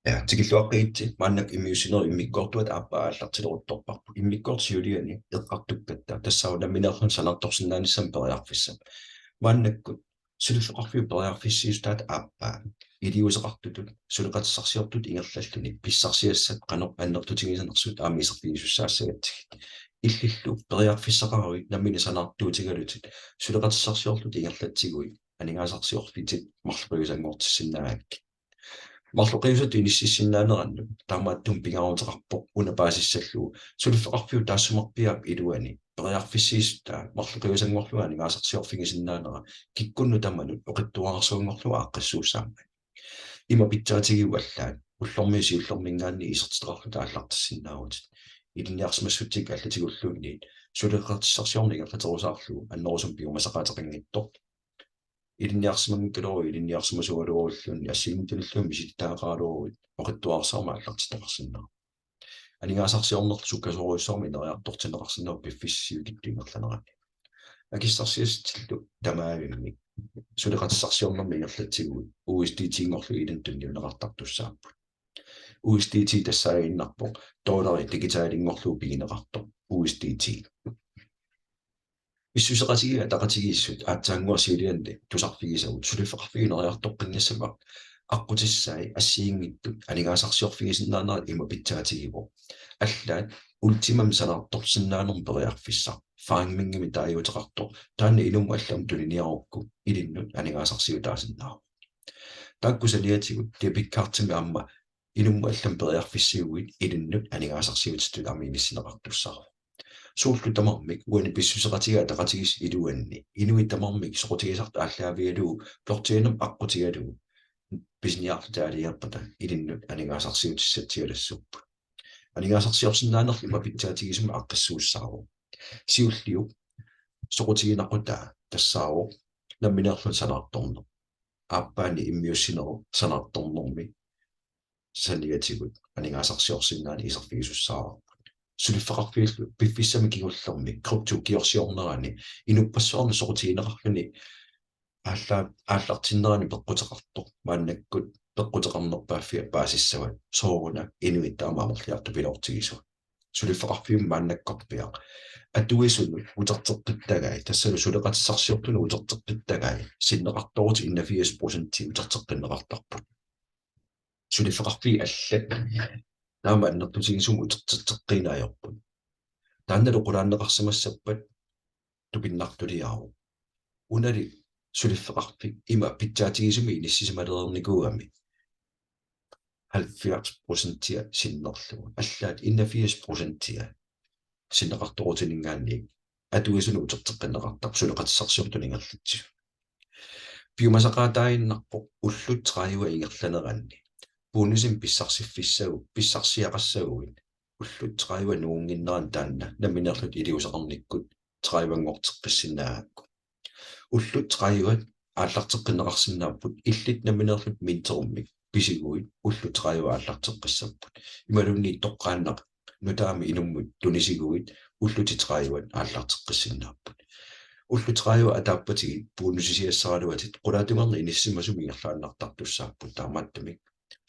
Ja, tigiluaqiitti maannak immiusineru immikkoortuat aappaallartiloruttorparpu immikkoortiuliani eqqartukkatta tassaunamminerlun sanartorsinnaanissam periarfissam maannakkut sululleqarfiu periarfissiustaat aappaa iliuseqartutut suleqatissarsiortut ingerlalluni pissarsiassat qanoq annertutigisanersut aamiserfiisussaassagatsigit illillu periarfissaqaruit nammini sanartuutigalutit suleqatissarsiortut ingerlatsigui aningaasarsiorfitit marluqiusanngortissinnaakki Marluqiusut inississinnaanerannu taamaattum pingaruuteqarpoq unapaasissalluu sululleqarfiu taassumarpiaap iluani periarfissiisuttaa marluqiusangorluani ngaasarsiorfingisinnaaneqa kikkunnu tammanut oqittuarsuungorlu aaqqissuussaamma ima pitsaatigiuallaat ullormiisiullormingaanni isertiteqarlu taallartissinnaarutit iliniarsmassuttik аллатигуллуунниит сулеқартиссарсиорнигаллатерусаарлу аннерусум пиумасақаатеқингитторт илинниарсимангкалору илинниарсимасуалуорлун ассигинтуллуми ситтаақаалуруит оқиттуарсарма аллартитеқарсиннаа анигаасарсиорнерлу суккасоруйссорми нериартортинеқарсинаа пиффиссиутиттуингерланерани акиссарсиастиллу тамаавимми сулеқатиссарсиорнэрми игерлатсигуи USDT-ингорлу илантунниунеқартартуссааппут USDT тассаагиннарпоқ доллари дигитаалингорлу пигинеқарто USDT Issусеқатигиа тақатигииссут аатсаангуарсиулианни тусарфигисагут сулиффеқарфигинериарторқиннассама аққутиссаи ассиингиттут анигаасарсиорфигисиннаанерат има питсаатигиво аллаат ультимам санаарторсиннаанерм периарфиссар фаангмингими тааюутеқарто таанна илумма аллам тулиниарукку илиннут анигаасарсиутаасиннаа тааккусалиатигут дебиткартими амма илумма аллам периарфиссиугит илиннут анигаасарсиутиттут аминиссинеқартуссаа сууллутамармик уани писсусеқатигаа тақатигис илуанни инуиттамармик соқутигисарт ааллаавиалуу плортиинам аққутигалуу писниартаалиерпата илиннут анигаасарсиутиссатсиалассуппу анигаасарсиорсинаанерли мапитсаатигисума аққиссууссаару сиуллиу соқутигинақутаа тассаару намминерлун санаарторнер ааппаани иммиуссинеру санаарторнерми салиатигут анигаасарсиорсинаани исерфигисуссаару сулиффеқарфииллу пиффиссами кигуллерми криптукиорсиорнерани инуппассуарни соқутигинеқарлуни ааллартиннерани пеққутеқарто мааннаккут пеққутеқарнерпааффиа паасиссават сооруна инуиттаамаамерлиарту пилортигису сулиффеқарфиум мааннаккорпиа атуисуну утертеққиттагай тассалу сулеқатиссарсиортуну утертеққиттагай синнеқарторути 81% утертеққиннеқартарпут сулиффеқарфи аллат таама аннертутигисуму утертеққинаайорпут таанналу қулааннеқарсимассаппат тупиннартулиару унали сулиффеқарфи има питсаатигисуми иниссисималерникууами 70% синнерлугу аллаат 81% синнеқарторутинингаанни атуисуну утертеққиннеқартар сулеқатиссарсиортунингерлатси пиумасақаатаиннарпо уллут траиуа ингерланеранни бонусим писсарсиақассагуит уллут траиуа нуунгиннеран таанна наминерлут илиусеқарниккут траивангортеққиссинааакку уллут траиуат ааллартеққинеқарсинааппут иллит наминерлут минтеруммик писигуит уллут траиуа ааллартеққиссаппут ималунни тоққааннақ нутаами инуммут тунисигуит уллути траиуат ааллартеққиссинааппут уллут траиуа атааппатиги бонусисиассаралуатит қулаатумерни иниссимасуми ингерлааннартартуссааппут таамааттамик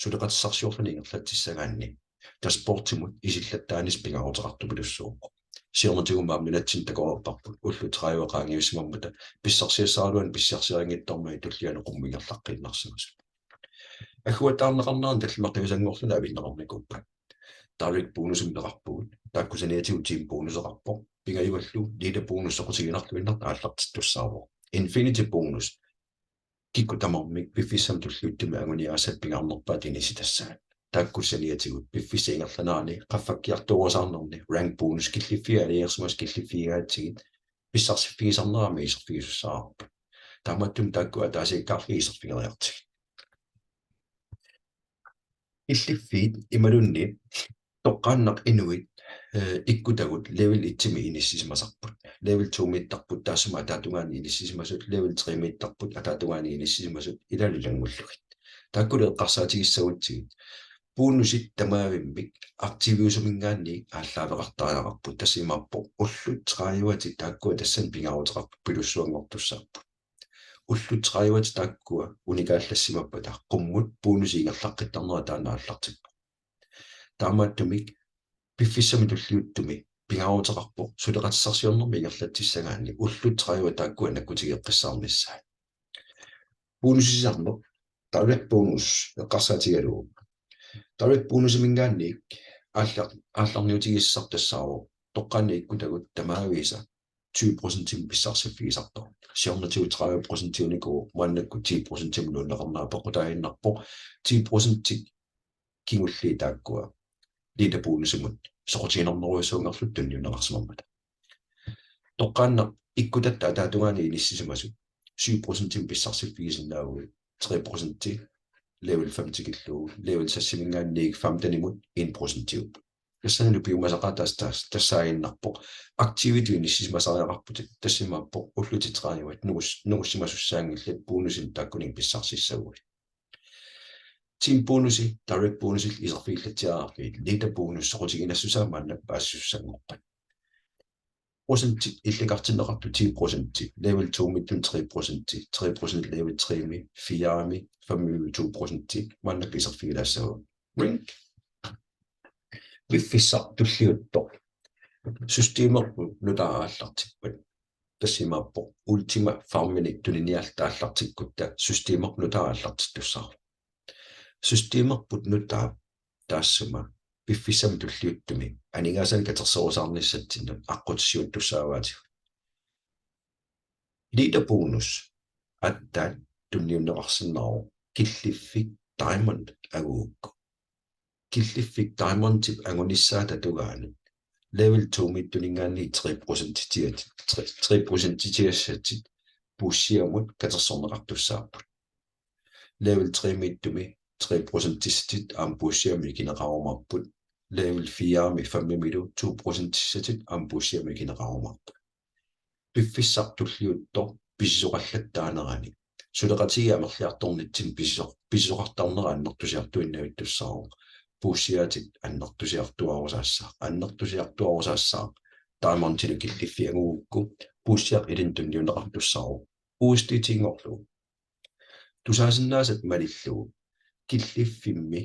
сулеқатиссарсиорлуни ингерлатсисагаанни таспортимут исиллаттаанис пингаруутеқартупилуссууққо сиорнатигумаа минатсин такоорпарпут уллу траиуақаангиуссимаммата писсарсиассаалуан писсарсиангиттормай туллиану қуммингерлаққиннарсимас ахуатаарнеқарнеран таллимаққивисангорлуна авиннеқарникуппа таалик бонусумнеқарпугут тааккусаниатигу тим бонусеқарпо пингаюаллу лида бонуссоқутигинарлуиннарта ааллартиттуссаарво infinity bonus киккутамармик пиффиссам туллуттуми агуниаасат пингаарнерпаат иниситассаа тааккуссаниатигут пиффисингерланаани qaffakkiartuusarnerni rank bonus киллиффиалиерсмас киллиффигаатсигит писсарсиффигисарнерами исерфигисуссаарпа тааматтум таакку атаасиккаарли исерфигериартиг иллиффиит ималунни тоққааннақ инуит иккутагут level 1-ми иниссисимасарпут level 2-миттарпут таассума атаатунгаани иниссисимасут level 3-миттарпут атаатунгаани иниссисимасут илалулангуллугит тааккуле эққарсаатигиссагутсигит бонусит тамаавиммик активиусумингаанни ааллаавеқартариақарпут тассимаарпо уллут траиуати тааккуа тассан пингаруутеқарпут пилуссуангортуссаарпут уллутеқариват тааккуа уникааллассимаппата qumмут бонусингерлаққиттарнера таанааллартип таамааттумик пиффиссами туллиуттуми пингаарутеқарпо сулеқатиссарсиорнэрми ингерлатсисагаани уллутеқариват тааккуа наккутигеққиссаарнissaa бонусисарнер direct bonus эққарсаатигалуу direct bonus мингаанник аалларниутигиссартассааво тоққаани иккутагут тамаависа 20% писсарсиффигисарто сиорнатиу 30% уникуу муаннакку 10% нуннеқарнаапоқутаиннарпо 10% кингулли тааккуа лида бонусимут соқутиинернеруйсуунгерлут тунниунеқарсимаммата тоққаанна иккутатта атаатунгаани иниссисимасут 7% писсарсиффигисиннааву 3% level 5 киллуу level сассимингаанник 5 танимут 1% тиуп яссанилу пиумасақатаас тассаиннарпо activity иниссисимасариақарпут тассимааппо уллутитеқариват нугуссимасуссаангиллат бонусин тааккунин писсарсиссагули team bonusi direct bonusil isерфигиллатиаарфи leader bonus соқутигинассусаамааннак паассуссангорпат procent илликартиннеқарту 10% level 2 миттун 3% 3% level 3 ми 4 ми 5% мааннак isерфигилаассагу ring виффиссар туллиутто системерпу нутаааллартиппат тассимааппо ultima farminik тулиниалтааллартиккутта системер нутаааллартиттуссаар системерпут нутаа таассума пиффисам туллиуттуми анигаасан катерсерусаарниссатсиннут аққутсиуттуссааваати лида бонус аттаат тунниуннеқарсиннару киллиффик diamond агуукку киллиффик diamond тип агуниссаата тугаани level 2 миттунингаани 3% тиат 3% тиассатит пуссиамут катерсорнеқартуссааппут level 3 миттуми 3% тиссатит ампуссиами кинеқарумарпут level 4 ми 5 милу 2% тиссатит ампуссиами кинеқарумарпут пиффиссартуллиутто писсоқаллаттаанерани сулеқатиги амерлиарторнитсин писсоқартарнера аннертусиартуиннавиттуссаару пуссиатит аннертусиартуарусаассаа таамантилу киллиффиагуукку пуссиақ илин тунниунеқартуссаару ууститингорлу тусаасиннаасат малиллугу киллиффимми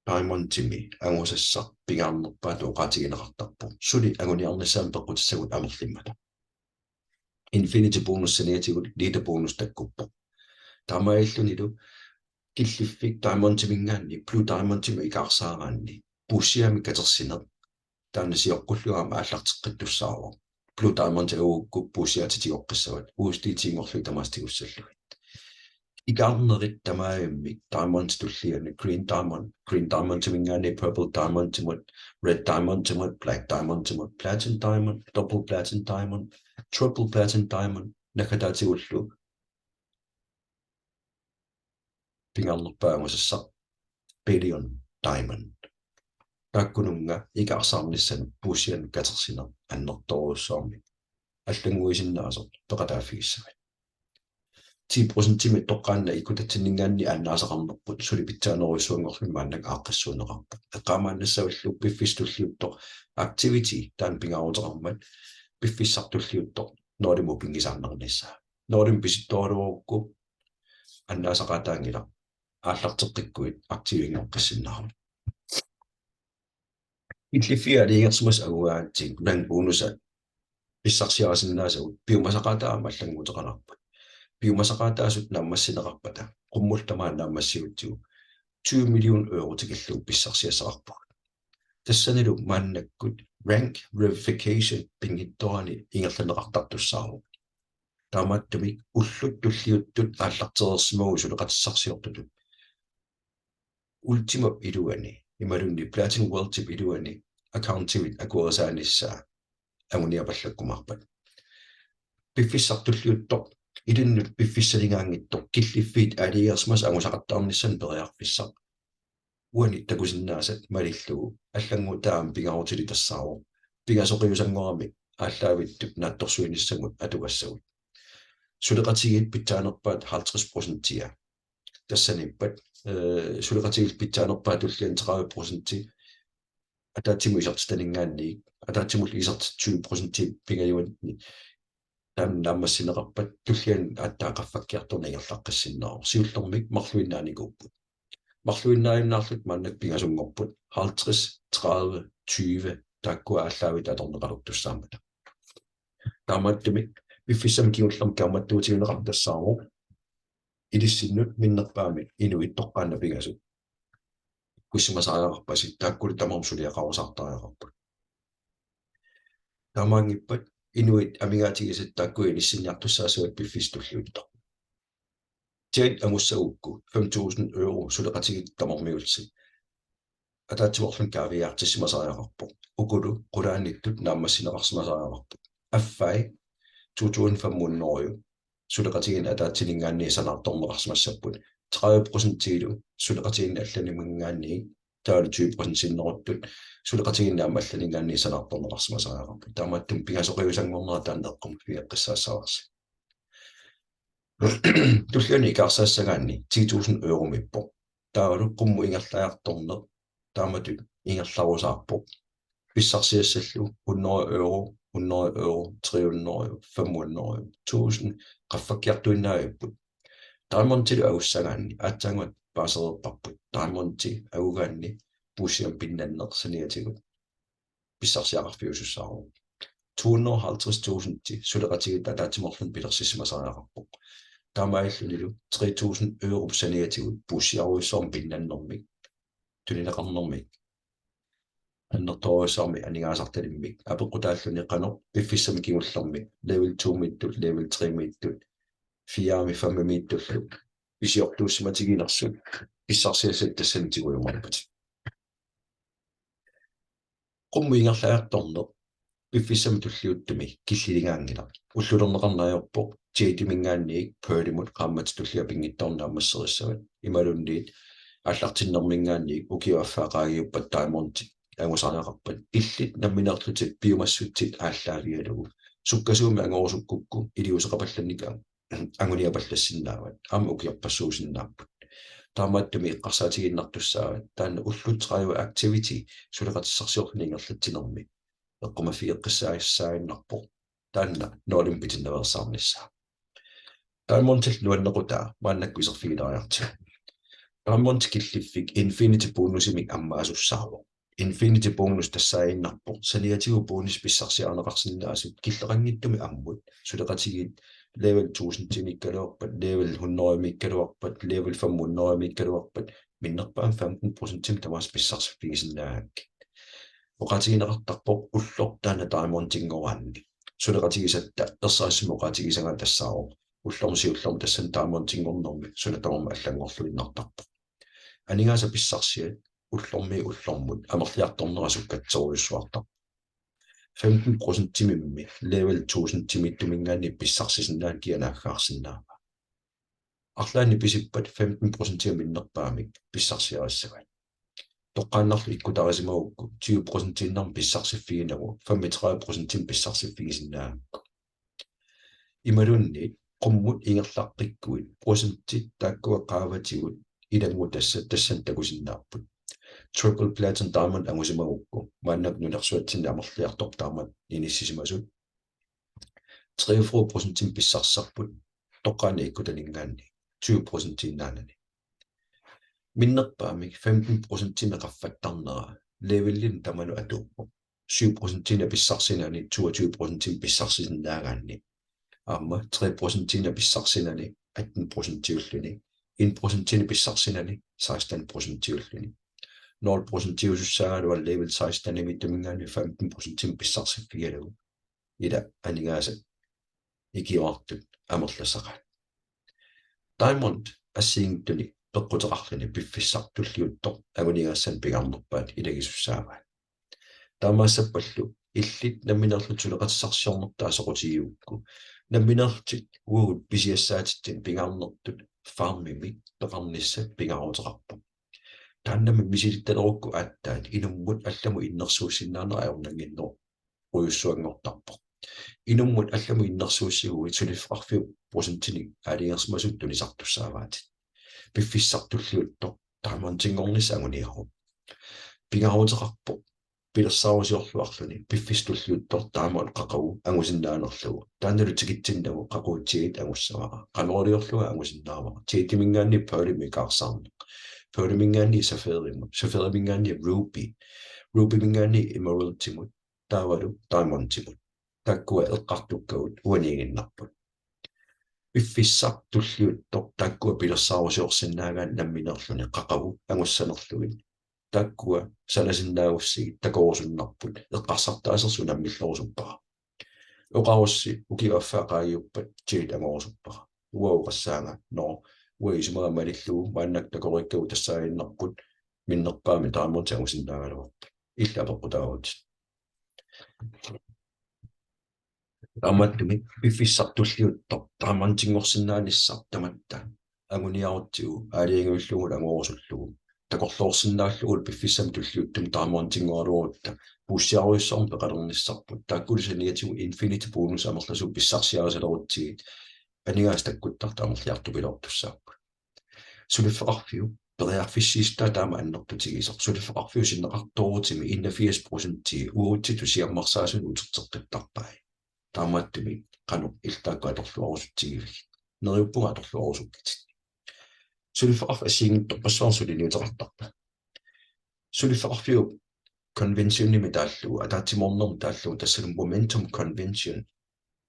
паймонтими ангусассар пингаарнерпаату оқаатигинеқартарпу сули агуниарнассаам пеққутиссагут амерлиммата infinity bonus синиатигут leader bonus таккуппо тамаиллунилу киллиффик diamond-тимингаанни blue diamond-тими икаарсаараанни пуссиами катерсинер таанасиоққуллугаама ааллартеққиттуссаарво blue diamond агуукку пуссиатитигоққиссават уустиитингорлу тамаастигуссаллуги икаарнерит тамаамми diamond туллиани green diamond тимингаани purple diamond тимут red diamond тимут black diamond тимут platinum diamond double platinum diamond triple platinum diamond накатаатигуллу пингаарнерпаагусассақ billion diamond таккунунга икаарсаарнissan пуссиан катерсинер аннерторуссаарми аллангуисиннаасо тоқатаафигиссават 10% тими тоққаанна икутатсиннингаанни ааннаасақарнерпут сули питсаанеруйсуангорлумааннак ааққиссуунеқарпут эққаамааннассавиллу пиффистуллиутто activity таан пингаарутеқармат пиффиссартуллиутто ноориму пингисаарнернissaa ноорим писитторуукку аннаасақатаангила ааллартеққиккуит активингоққиссиннару иллиффиалиигерсмас агуаатсин нан бонуса писсарсиарасиннаасагут пиумасақатаама аллангутеқанарпут пиумасақатаасут наммассинеқарпата қуммултамаа наммассиутсигу 20 миллион евро тикиллуу писсарсиасеқарпут тассанилу мааннаккут rank verification пингитторани ингерланеқартартуссаару таамааттуми уллут туллиуттут ааллартерерсимагу сулеқатиссарсиортутут ultima илуани ималунни platinum world tip илуани accountivit акуерсааниссаа агуниапаллаккумарпат пиффиссартуллиутто илиннут пиффиссалингаангитто киллиффит алиерсмас агусақаттаарнissan периарфиссақ уани такусиннаасат малиллугу аллангутаам пингаарутили тассаару пингасоқиусангорами ааллаавиттуп наатторсуиниссагут атугассагут сулеқатигит питтаанерпаат 50% тиа тассаниппат сулеқатигит питтаанерпаат уллиан 30% атаатиму исартстанингаанни атаатимул исарт 20% пингаюанни tan nammassinaqarpat tullian аттаақаффаккиарторнигерлаққиссиннаа сиуллэрмик марлуиннааникууппут марлуиннааюннаарлут мааннак пингасунгорпут 50 30 20 тааккуа ааллаавит аторнеқалуттуссаамата таамааттуми пиффиссам киуллерм кааматтуутигунеқартассаару илиссиннут миннерпаами инуит тоққаанна пигасу куссимасаариақарпасит тааккули тамарсулиақарусартариақарпут таамаангиппат инуит амигаатигисат тааккуи илиссинниартуссаасуат пиффистуллуитто тиит амуссаукку 5000 euro сулеқатигит тамармиулси атаатсуорлун каавиаартиссимасаариақарпо укулу қулаанниттут нааммассинеқарсимасаариақарпо аффай 2500 сулеқатигин атаатсинингаанни санаарторнеқарсимассаппут 30% тигилу сулеқатигин алланимангаанни 20% синнеруттут сулеқатигин наамалланингаанни санаарторнеқарсимасаариақарпо таамааттум пигасоқиусангорнера таанеққум пиаққиссаассаварси tulliani ikaarsaasagaanni 10000 euro mippo taalu qummu ingerlaartorne taamatu ingerlarusaarpo pissarsiassallu 100 euro 100 euro 300 500 1000 qaffakkiartuinnaajuppu taamontilu aussagaanni aatsaangut paasererparput taamonti agugaanni puusiam pinnannersaniatigu pissarsiaqarfiusussaaru 250.000 suleqatigit ataatimorlun pilersissimasariaqarpo таамаиллунилу 3000 euro саниатигут пуссиаруиссорм пиннаннэрмик тулинеқарнэрмик аннерторуиссарми анигаасарталиммик апеққутааллуни қано пиффиссами кигуллэрмик level 2 миттут level 3 миттут 4 5 миттуллу писиортууссиматигинерсут писсарсиасат тассанитигуйумарпут qummuingerlaartorner пиффиссами туллиуттуми киллилингаангила уллулернеқарнаajorpo тиитимингаанниик пөөримут qaammat tulliapinngittornaammasseriссават ималунниит аллартиннэрмингаанниик укиуаффаақаагиуппат тааморти ангусариақарпат иллит намминерлутит биумассутсит ааллаавиалугу суккасууми ангорусуккукку илиусеқапалланникаа ангуниапаллассиннаават аама укиарпассуусиннааппут таамааттуми иққарсаатигиннартуссаават таанна уллутраиу activity сулеқатиссарсиорлнингерлатсинерми эққумафиэққиссааиссаагиннарпо таанна ноолимпитиннаверсаарнissaa таамонтил нуаннеқутаа мааннаккуисерфигилариарти таамонт киллиффик infinity bonusимик аммаасуссаавоо infinity bonus тассааиннарпо саниатигу bonus писсарсиарнеқарсинаасут киллеқангиттуми аммут сулеқатигит level 1000 тимиккалуарпат level 100 миккалуарпат level 500 миккалуарпат миннерпаан 15% тим тамаас писсарсиффигисиннаак оқатигинеқартарпо уллортаана таамонтингоранни сулеқатигисатта ерсаассимоқатигисанга тассааро уллормсиуллорм тассан таамонтингорнэрми сулатамерма аллангорлуиннартарпо анигааса писсарсиат уллормут амерлиарторнерасуккатсоруйуссуартар 15% тимимми level 1000 тимиттумингаанни писсарсисиннаан кианааггаарсинаама арлаани писиппат 15% тиминнерпаамик писсарсиарассагат тоққааннарлу иккутарисимагукку 20% тиннарм писсарсиффигинагу 35% тим писсарсиффигисиннаама ималунни qumмут ингерларпиккуит процентит тааккуа qaavатигут илангу тассан такусиннаарпут triple platinum diamond ангусимагукку мааннак нунерсуатсинна амерлиарторп таамат иниссисимасут 43% тим писсарсарпут тоққаани иккутанингаанни 20% тиннаанани миннерпаамик 15% тимеқарфаттарнера левеллин таману атууппо 7% тина писсарсинани 22% тим писсарсиннаагаанни аама 3% тина писсарсинани 18% тиуллуни 1% тина писсарсинани 16% тиуллуни 0% тиусуссаагалуа level 16 намиттумингаани 15% тим писсарсиффигалугу ила анигааса икиуартут амерлассақат diamond ассиингтуни пеққутеқарлини пиффиссартуллиутто агунигаассан пигарнерпаат илагисуссааваа таамаассаппаллу иллит намминерлут сулеқатиссарсиорнертаасоқутигиукку намминерлутик уут писиассаатиттин пигарнертут фармими пеқарнисса пигаруутеқарпо тааннами мисилитталерукку ааттаат инуммут алламу иннерсуусиннаанера аернангиннер уйуссуангортарпо инуммут алламу иннерсууссигуит сулиффарфиу процентини алиерсмасут тунисартуссааваати пиффиссартуллиутто таамантингорнис агуниару пигаруутеқарпо пилерсаарусиорлуарлуни пиффистуллиуттор таамаат qaqagu angusиннааnerlugu таанналу тикитсиннагу qaqutiit angussamaqa qamorliorluga angusиннаамаqa тиитимингаанни паулимикаарсаарне паулимингаанни саферимингаанни руби мингаанни иморалтимут таавалу таамонтимут таккуа эққартуккагут уаниигиннарпут пиффиссартуллиуттор таккуа пилерсаарусиорсиннаагаан намминерлуни qaqagu anguссанерлугин таккуа саласиннаагуссиги такоорсуннарпут эққарсартаасерсу наммиллорусуппара оқарусси укиваффаақааюппат тиит аморусуппара уауқассаанга но уисумаа малиллуу мааннак такориккагу тассаагиннарпут миннерпаами таамуути агусиннаагалуарпут иллапеққутаагут аматтуми пиффиссартуллиуттор таамантингорсиннаанissar таматта агуниарутсигу аалиангуиллугул амоорусуллугу такорлоорсиннааллугул пиффиссам туллиуттум таамантингоалуурутта пуссиаруйссорм пеқалернissarпут тааккулисаниатигу инфинити бонус амерласу писсарсиарасалерутсигит анигаас таккуттарта амерлиарту пилортуссааппут сулиффеқарфиу периарфиссииста таама аннертутигисер сулиффеқарфиу синнеқарторутими 81% уутситу сиаммарсаасун утертеққиттарпай таамааттуми қану илтааккуаторлуарусутсигивик нериуппунга аторлуарусуккитит сулиффеқарф асиингиттоққассуарсулиниутеқартарпа сулиффеқарфиу конвенционними тааллугу атаатсиморнерми тааллугу тассалум momentum convention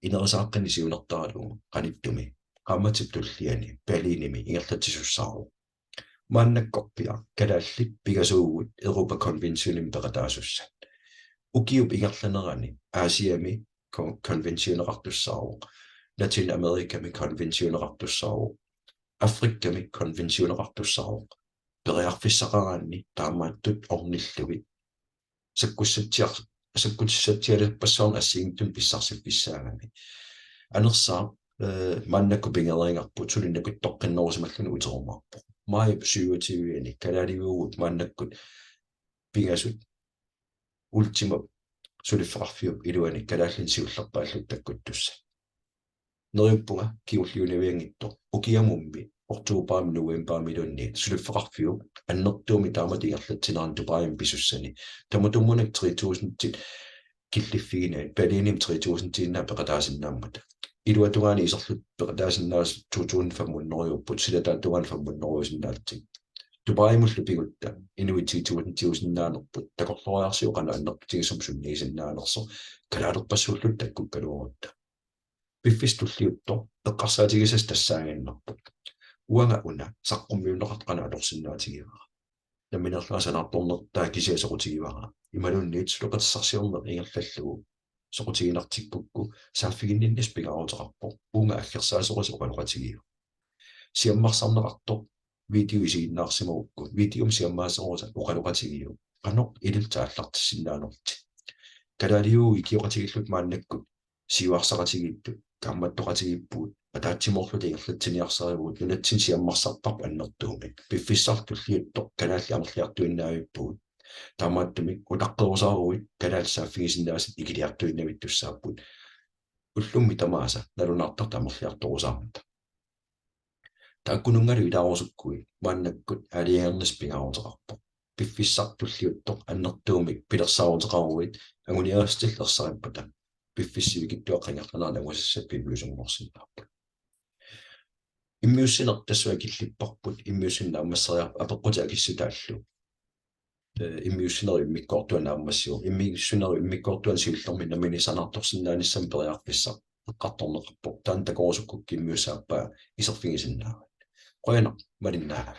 инерисааққини сиунертаралугу қаниттуми qaammatip tulliani Berliinimi ingerlatissussaaru maannakkorpia kalaallip pigasuugut Europa Conventionim peqataasussat ukiup ingerlanerani Aasiami Conventioneqartussaaru Latin Amerikami Conventioneqartussaaru Afrikkami Conventioneqartussaaru periarfissaqaraanni taamaattut ornillugit sakkussatialapassaorn assiingtun pissarsiffissaagami anersaa maannakku pingeringarput sulinnakut toqqinnerusumalluni uterumаарpu maai 27-ni kalaaliugut maannakkut pingasut ultima suliffeqarfiup iluani kalaallin siullerpaallut takkuttussa neriuppunga kiulliuniviangitto ukiamummi oktuupaami novembaami lunniit suliffeqarfiup annertuumi taamatiingerlatsineraan tupaayam pisussani tamutummunak 3000-tit killiffigiinaat Berliinim 3000-tiinna peqataasinnaammat iluatugaani iserlut peqataasinnaas 2005 silataatugaan tupaayimullu pigutta inuit 1000 takorloriarsiuqana annertigisum sunniisinnaanerso kalaalerpassuullut takkukkaluorutta piffistulliuttor eqqarsaatigisas tassaaginnarput uanga una saqqummiunneqartqana alorsinnaatigivaqa namminerlaasanaartornertaa kisiasoqutigivaqa imalunniit luqatsarsiorneq ingerlallugu soqutiginartikpukku saaffiginninnis pigaruteqarpo uunga aggersaasoqus oqaluqatigiva siammarsarneqartor video isiinnaarsimagukku videum siammaaserusa oqaluqatigiu qanoq ililtaallartissinnaanорти kalaaliu ikioqatigillut maannakkut siuarsaqatigittu kammattoqatigippuut ataatsimorlut ingerlatsiniarsariugut nunatsin siammarsarparp annertuumik piffissartulliuttoq kalaalli amerliartuinnaavippuut taamaattumik utaqqerusaaruit kalaalsaaffigisinnaasit ikiliartuinnavittussaappuut ullummi tamaasa nalunartarta amerliartorusaarmata taakkunungalu ilaarusukkui maannakkut aliangernis pingaruteqarpo piffissartulliuttoq annertuumik pilersaaruteqaruit anguniaastillersaipputa piffissivigittuaqingerlanarnagusassat pimmuusungorsinnaarput immiussinertassuakillipparput immiussinnaammassariar apeqquta akissutaallu immiussineri immikkoortuanaammassiu immiussineri immikkoortuan siullerminna minisanartorsinnaanissam periarfissa eqqartorneqarpo taan takorusukkuk immiussaappaa iserfingisinnaavat qoyana malinnaa